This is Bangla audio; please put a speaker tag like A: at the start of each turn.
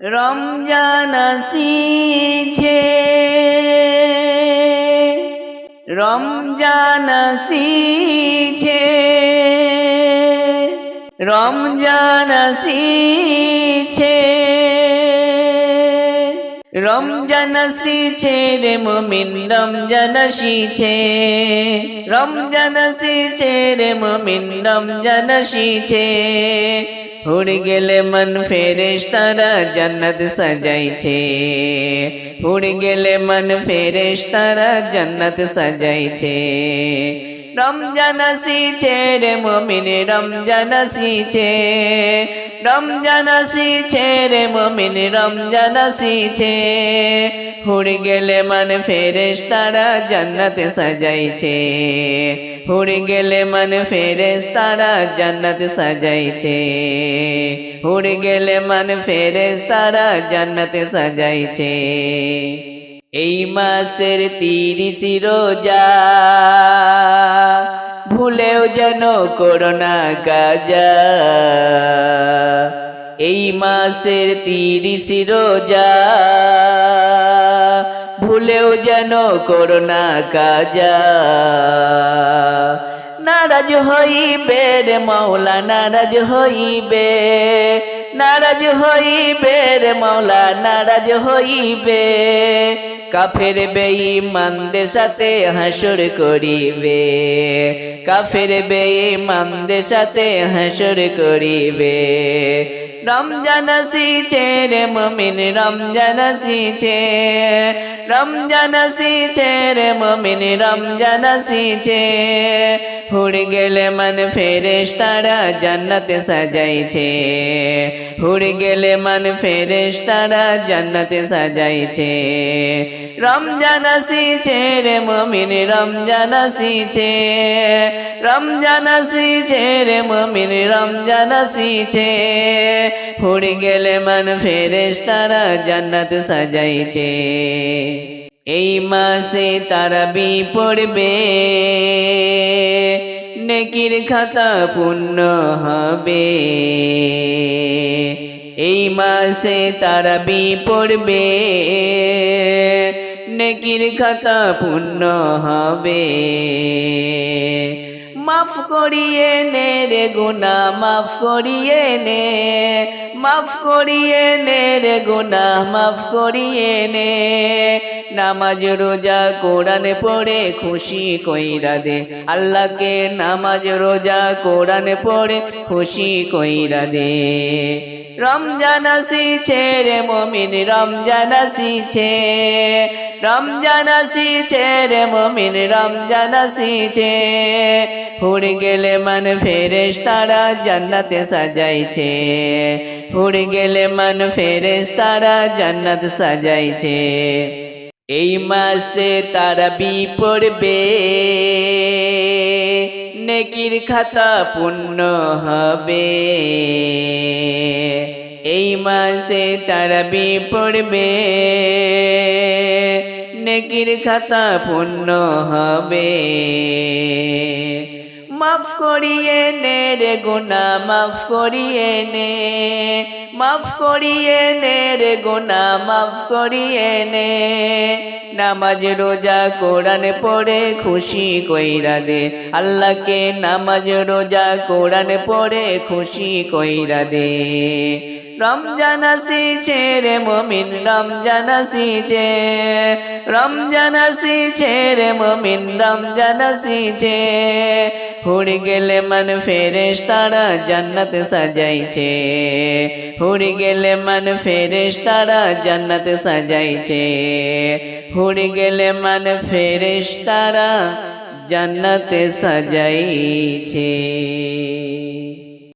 A: রমজান আসিছে, রমজান আসিছে, রমজান আসিছে, রমজান আসিছে রে মুমিন, রমজান আসিছে, রমজান আসিছে রে মুমিন, রমজান আসিছে। উড়ে গেলে মন ফেরেশতারা জান্নাত সাজাইছে, উড়ে গেলে মন ফেরেশতারা জান্নাত সাজাইছে। রমজান আসিছে রে মুমিন, রমজান আসিছে, রমজান আসিছে রে মুমিন, রমজান আসিছে। উড়ে গেলে মন ফেরেশতারা জান্নাত সাজাইছে, উড়ে গেলে মন ফেরেশতারা জান্নাত সাজাইছে, উড়ে গেলে মন ফেরেশতারা জান্নাত সাজাইছে। এই মাসের 30 রোজা ভুলেও যেন করো না কাজা, এই মাসের 30 রোজা ভুলেও যেন করো না কাজা। নারাজ হইবে রে মাওলা, নারাজ হইবে, নারাজ হইবে রে মাওলা, নারাজ হইবে। কাফের বেঈমানদের সাথে হাসর করিবে, কাফের বেঈমানদের সাথে হাসর করিবে। রমজান আসিছে রে মুমিন, রমজান আসিছে, রমজান আসিছে রে মুমিন, রমজান আসিছে। উড়ে গেলে মন ফেরেশতারা জান্নাত সাজাইছে, উড়ে গেলে মন ফেরেশতারা জান্নাত সাজাইছে। রমজান আসিছে রে মুমিন, রমজান আসিছে, রমজান আসিছে রে মুমিন, রমজান আসিছে। উড়ে গেলে মন ফেরেশতারা জান্নাত সাজাইছে। এই মাসে তারাবি পড়বে, নেকির খাতা পূর্ণ হবে। এই মাসে তারাবি পড়বে, নেকির খাতা পূর্ণ হবে। মাফ করিয়ে নে রে গুনাহ, মাফ করিয়ে নে, মাফ করিয়ে নে রে গুনাহ, মাফ করিয়ে নে। নামাজ রোজা কোরআন পড়ে খুশি কইরা দে আল্লাহকে, নামাজ রোজা কোরআন পড়ে খুশি কইরা দে। রমজান আসিছে রে মুমিন, রমজান আসিছে, রমজান আসিছে রে মুমিন, রমজান আসিছে। উড়ে গেলে মন ফেরেশতারা জান্নাত সাজাইছে, উড়ে গেলে মন ফেরেশতারা জান্নাত সাজাইছে। এই মাসে তারাবি পড়বে, নেকির খাতা পূর্ণ হবে। এই মাসে তারাবি পড়বে, নেকির খাতা পূর্ণ হবে। মাফ করিয়ে নে রে গুনাহ, মাফ করিয়ে নে, মাফ করিয়ে নে রে গুনাহ, মাফ করিয়ে নে। নামাজ রোজা কোরআন পড়ে খুশি কইরা দে আল্লাহকে, নামাজ রোজা কোরআন পড়ে খুশি কইরা দে। রমজান আসিছে রে মুমিন, রমজান আসিছে, রমজান আসিছে রে মুমিন, রমজান আসিছে। উড়ে গেলে মন ফেরেশতারা জান্নাত সাজাইছে, উড়ে গেলে মন ফেরেশতারা জান্নাত সাজাইছে, উড়ে গেলে মন ফেরেশতারা জান্নাত সাজাইছে।